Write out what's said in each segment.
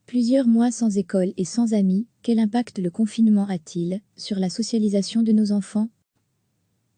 Plusieurs mois sans école et sans amis, quel impact le confinement a-t-il sur la socialisation de nos enfants?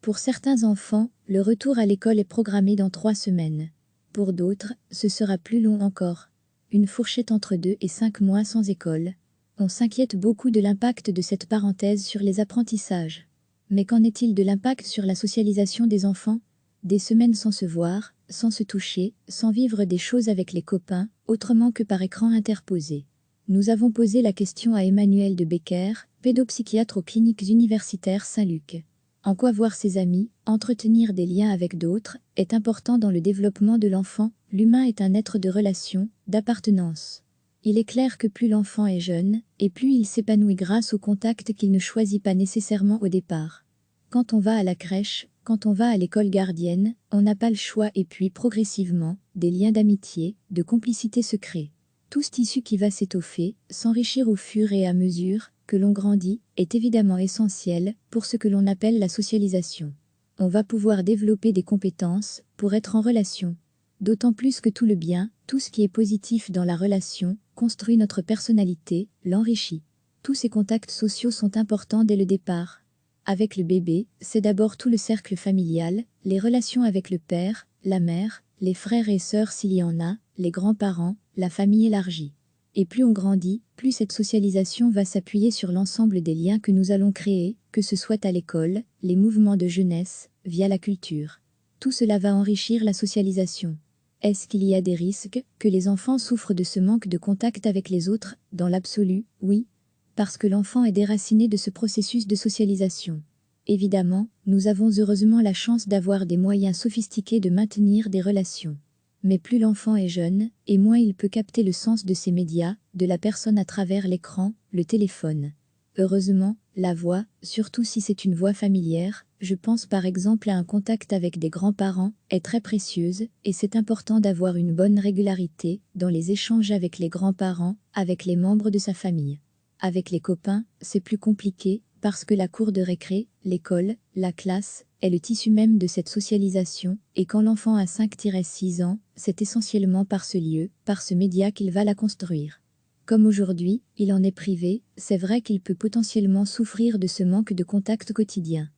Pour certains enfants, le retour à l'école est programmé dans 3 semaines. Pour d'autres, ce sera plus long encore. Une fourchette entre 2 et 5 mois sans école. On s'inquiète beaucoup de l'impact de cette parenthèse sur les apprentissages. Mais qu'en est-il de l'impact sur la socialisation des enfants? Des semaines sans se voir, sans se toucher, sans vivre des choses avec les copains, autrement que par écran interposé. Nous avons posé la question à Emmanuel de Becker, pédopsychiatre aux cliniques universitaires Saint-Luc. En quoi voir ses amis, entretenir des liens avec d'autres, est important dans le développement de l'enfant? L'humain est un être de relation, d'appartenance. Il est clair que plus l'enfant est jeune, et plus il s'épanouit grâce au contact qu'il ne choisit pas nécessairement au départ. Quand on va à la crèche, quand on va à l'école gardienne, on n'a pas le choix et puis progressivement, des liens d'amitié, de complicité se créent. Tout ce tissu qui va s'étoffer, s'enrichir au fur et à mesure que l'on grandit, est évidemment essentiel pour ce que l'on appelle la socialisation. On va pouvoir développer des compétences pour être en relation. D'autant plus que tout le bien, tout ce qui est positif dans la relation, construit notre personnalité, l'enrichit. Tous ces contacts sociaux sont importants dès le départ. Avec le bébé, c'est d'abord tout le cercle familial, les relations avec le père, la mère, les frères et sœurs s'il y en a, les grands-parents, la famille élargie. Et plus on grandit, plus cette socialisation va s'appuyer sur l'ensemble des liens que nous allons créer, que ce soit à l'école, les mouvements de jeunesse, via la culture. Tout cela va enrichir la socialisation. Est-ce qu'il y a des risques que les enfants souffrent de ce manque de contact avec les autres? Dans l'absolu, oui, parce que l'enfant est déraciné de ce processus de socialisation. Évidemment, nous avons heureusement la chance d'avoir des moyens sophistiqués de maintenir des relations. Mais plus l'enfant est jeune, et moins il peut capter le sens de ces médias, de la personne à travers l'écran, le téléphone. Heureusement, la voix, surtout si c'est une voix familière, je pense par exemple à un contact avec des grands-parents, est très précieuse, et c'est important d'avoir une bonne régularité dans les échanges avec les grands-parents, avec les membres de sa famille. Avec les copains, c'est plus compliqué, parce que la cour de récré, l'école, la classe, est le tissu même de cette socialisation, et quand l'enfant a 5-6 ans, c'est essentiellement par ce lieu, par ce média qu'il va la construire. Comme aujourd'hui, il en est privé, c'est vrai qu'il peut potentiellement souffrir de ce manque de contact quotidien.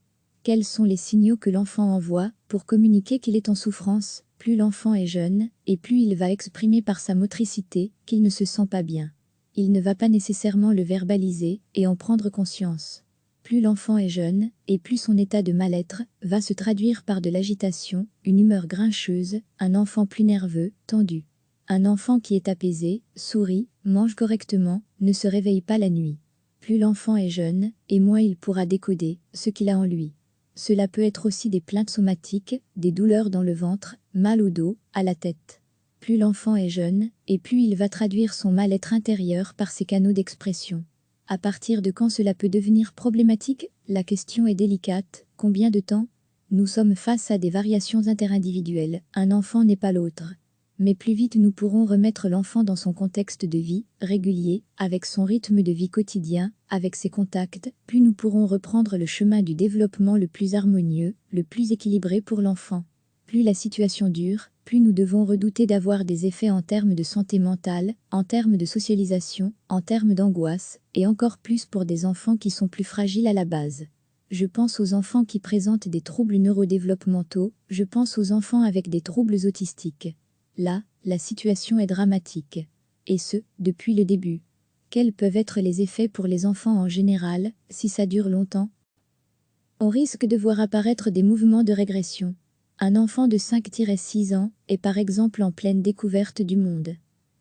Quels sont les signaux que l'enfant envoie pour communiquer qu'il est en souffrance? Plus l'enfant est jeune, et plus il va exprimer par sa motricité qu'il ne se sent pas bien. Il ne va pas nécessairement le verbaliser et en prendre conscience. Plus l'enfant est jeune, et plus son état de mal-être va se traduire par de l'agitation, une humeur grincheuse, un enfant plus nerveux, tendu. Un enfant qui est apaisé, sourit, mange correctement, ne se réveille pas la nuit. Plus l'enfant est jeune, et moins il pourra décoder ce qu'il a en lui. Cela peut être aussi des plaintes somatiques, des douleurs dans le ventre, mal au dos, à la tête. Plus l'enfant est jeune, et plus il va traduire son mal-être intérieur par ses canaux d'expression. À partir de quand cela peut devenir problématique? La question est délicate. Combien de temps? Nous sommes face à des variations interindividuelles. Un enfant n'est pas l'autre. Mais plus vite nous pourrons remettre l'enfant dans son contexte de vie, régulier, avec son rythme de vie quotidien, avec ses contacts, plus nous pourrons reprendre le chemin du développement le plus harmonieux, le plus équilibré pour l'enfant. Plus la situation dure, plus nous devons redouter d'avoir des effets en termes de santé mentale, en termes de socialisation, en termes d'angoisse, et encore plus pour des enfants qui sont plus fragiles à la base. Je pense aux enfants qui présentent des troubles neurodéveloppementaux, je pense aux enfants avec des troubles autistiques. Là, la situation est dramatique. Et ce, depuis le début. Quels peuvent être les effets pour les enfants en général, si ça dure longtemps? On risque de voir apparaître des mouvements de régression. Un enfant de 5-6 ans est par exemple en pleine découverte du monde.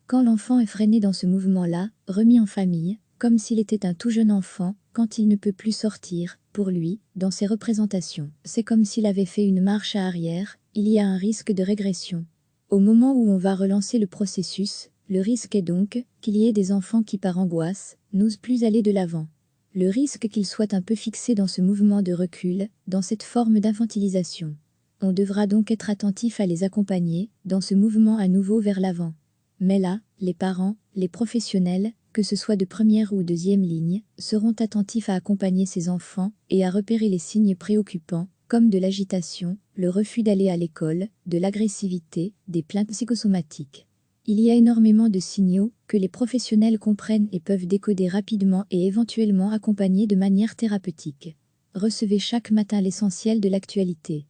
Quand l'enfant est freiné dans ce mouvement-là, remis en famille, comme s'il était un tout jeune enfant, quand il ne peut plus sortir, pour lui, dans ses représentations, c'est comme s'il avait fait une marche à arrière, il y a un risque de régression. Au moment où on va relancer le processus, le risque est donc qu'il y ait des enfants qui, par angoisse, n'osent plus aller de l'avant. Le risque qu'ils soient un peu fixés dans ce mouvement de recul, dans cette forme d'infantilisation. On devra donc être attentif à les accompagner dans ce mouvement à nouveau vers l'avant. Mais là, les parents, les professionnels, que ce soit de première ou deuxième ligne, seront attentifs à accompagner ces enfants et à repérer les signes préoccupants, comme de l'agitation, le refus d'aller à l'école, de l'agressivité, des plaintes psychosomatiques. Il y a énormément de signaux que les professionnels comprennent et peuvent décoder rapidement et éventuellement accompagner de manière thérapeutique. Recevez chaque matin l'essentiel de l'actualité.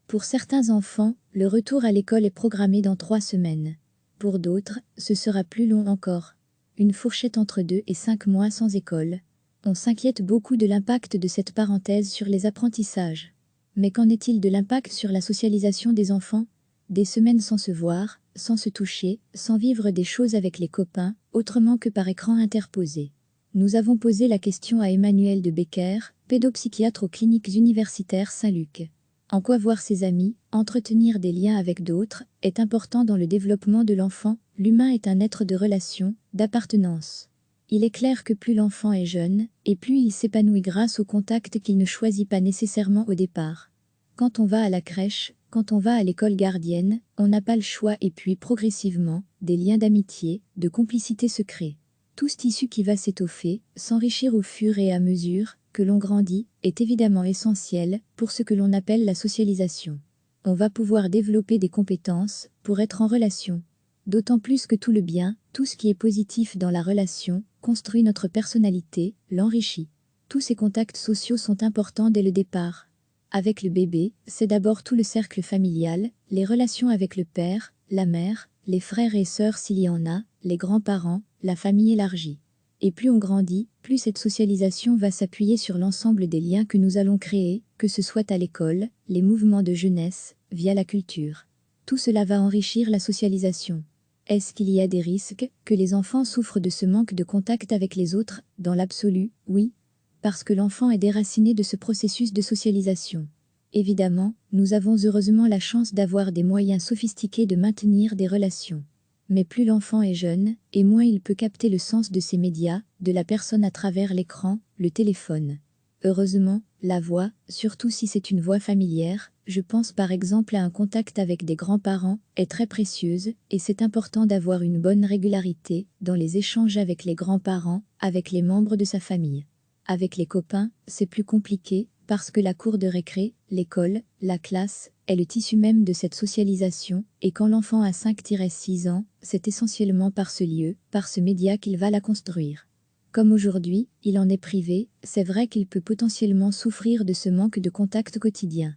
Pour certains enfants, le retour à l'école est programmé dans 3 semaines. Pour d'autres, ce sera plus long encore. Une fourchette entre 2 et 5 mois sans école. On s'inquiète beaucoup de l'impact de cette parenthèse sur les apprentissages. Mais qu'en est-il de l'impact sur la socialisation des enfants? Des semaines sans se voir, sans se toucher, sans vivre des choses avec les copains, autrement que par écran interposé. Nous avons posé la question à Emmanuel de Becker, pédopsychiatre aux cliniques universitaires Saint-Luc. En quoi voir ses amis, entretenir des liens avec d'autres, est important dans le développement de l'enfant? L'humain est un être de relation, d'appartenance. Il est clair que plus l'enfant est jeune, et plus il s'épanouit grâce au contact qu'il ne choisit pas nécessairement au départ. Quand on va à la crèche, quand on va à l'école gardienne, on n'a pas le choix et puis progressivement, des liens d'amitié, de complicité se créent. Tout ce tissu qui va s'étoffer, s'enrichir au fur et à mesure que l'on grandit, est évidemment essentiel pour ce que l'on appelle la socialisation. On va pouvoir développer des compétences pour être en relation. D'autant plus que tout le bien, tout ce qui est positif dans la relation, construit notre personnalité, l'enrichit. Tous ces contacts sociaux sont importants dès le départ. Avec le bébé, c'est d'abord tout le cercle familial, les relations avec le père, la mère, les frères et sœurs s'il y en a, les grands-parents, la famille élargie. Et plus on grandit, plus cette socialisation va s'appuyer sur l'ensemble des liens que nous allons créer, que ce soit à l'école, les mouvements de jeunesse, via la culture. Tout cela va enrichir la socialisation. Est-ce qu'il y a des risques que les enfants souffrent de ce manque de contact avec les autres? Dans l'absolu, oui, parce que l'enfant est déraciné de ce processus de socialisation. Évidemment, nous avons heureusement la chance d'avoir des moyens sophistiqués de maintenir des relations. Mais plus l'enfant est jeune, et moins il peut capter le sens de ces médias, de la personne à travers l'écran, le téléphone. Heureusement, la voix, surtout si c'est une voix familière, je pense par exemple à un contact avec des grands-parents, est très précieuse, et c'est important d'avoir une bonne régularité dans les échanges avec les grands-parents, avec les membres de sa famille. Avec les copains, c'est plus compliqué, parce que la cour de récré, l'école, la classe, est le tissu même de cette socialisation, et quand l'enfant a 5-6 ans, c'est essentiellement par ce lieu, par ce média qu'il va la construire. Comme aujourd'hui, il en est privé, c'est vrai qu'il peut potentiellement souffrir de ce manque de contact quotidien.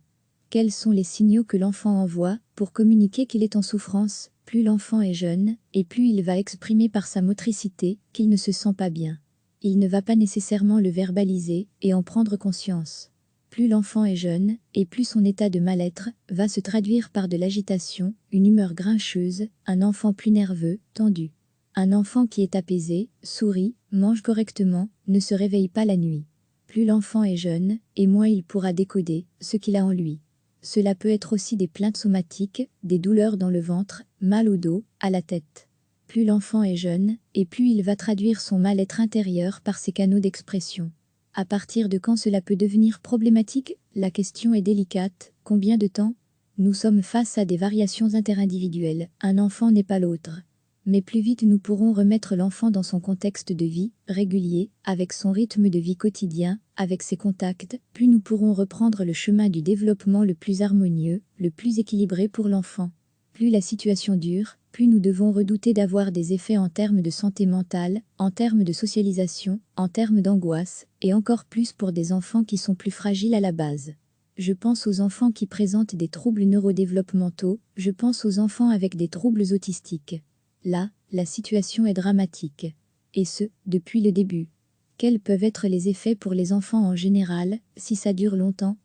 Quels sont les signaux que l'enfant envoie pour communiquer qu'il est en souffrance? Plus l'enfant est jeune, et plus il va exprimer par sa motricité qu'il ne se sent pas bien. Il ne va pas nécessairement le verbaliser et en prendre conscience. Plus l'enfant est jeune, et plus son état de mal-être va se traduire par de l'agitation, une humeur grincheuse, un enfant plus nerveux, tendu. Un enfant qui est apaisé, sourit, mange correctement, ne se réveille pas la nuit. Plus l'enfant est jeune, et moins il pourra décoder ce qu'il a en lui. Cela peut être aussi des plaintes somatiques, des douleurs dans le ventre, mal au dos, à la tête. Plus l'enfant est jeune, et plus il va traduire son mal-être intérieur par ses canaux d'expression. À partir de quand cela peut devenir problématique? La question est délicate. Combien de temps? Nous sommes face à des variations interindividuelles. Un enfant n'est pas l'autre. Mais plus vite nous pourrons remettre l'enfant dans son contexte de vie, régulier, avec son rythme de vie quotidien, avec ses contacts, plus nous pourrons reprendre le chemin du développement le plus harmonieux, le plus équilibré pour l'enfant. Plus la situation dure, plus nous devons redouter d'avoir des effets en termes de santé mentale, en termes de socialisation, en termes d'angoisse, et encore plus pour des enfants qui sont plus fragiles à la base. Je pense aux enfants qui présentent des troubles neurodéveloppementaux, je pense aux enfants avec des troubles autistiques. Là, la situation est dramatique. Et ce, depuis le début. Quels peuvent être les effets pour les enfants en général, si ça dure longtemps?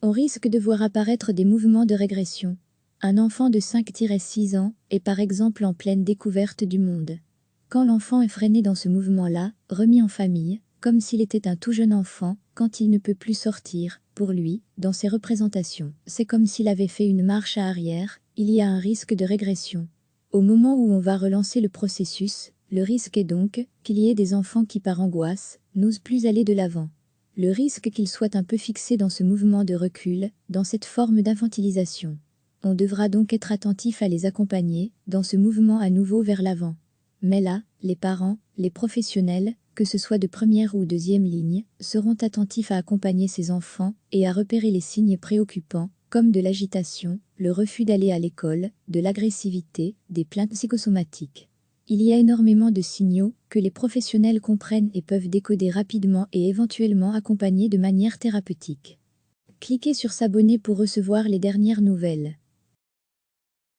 On risque de voir apparaître des mouvements de régression. Un enfant de 5-6 ans est par exemple en pleine découverte du monde. Quand l'enfant est freiné dans ce mouvement-là, remis en famille, comme s'il était un tout jeune enfant, quand il ne peut plus sortir, pour lui, dans ses représentations, c'est comme s'il avait fait une marche à arrière, il y a un risque de régression. Au moment où on va relancer le processus, le risque est donc qu'il y ait des enfants qui, par angoisse, n'osent plus aller de l'avant. Le risque qu'ils soient un peu fixés dans ce mouvement de recul, dans cette forme d'infantilisation. On devra donc être attentif à les accompagner dans ce mouvement à nouveau vers l'avant. Mais là, les parents, les professionnels, que ce soit de première ou deuxième ligne, seront attentifs à accompagner ces enfants et à repérer les signes préoccupants, comme de l'agitation, le refus d'aller à l'école, de l'agressivité, des plaintes psychosomatiques. Il y a énormément de signaux que les professionnels comprennent et peuvent décoder rapidement et éventuellement accompagner de manière thérapeutique. Cliquez sur s'abonner pour recevoir les dernières nouvelles.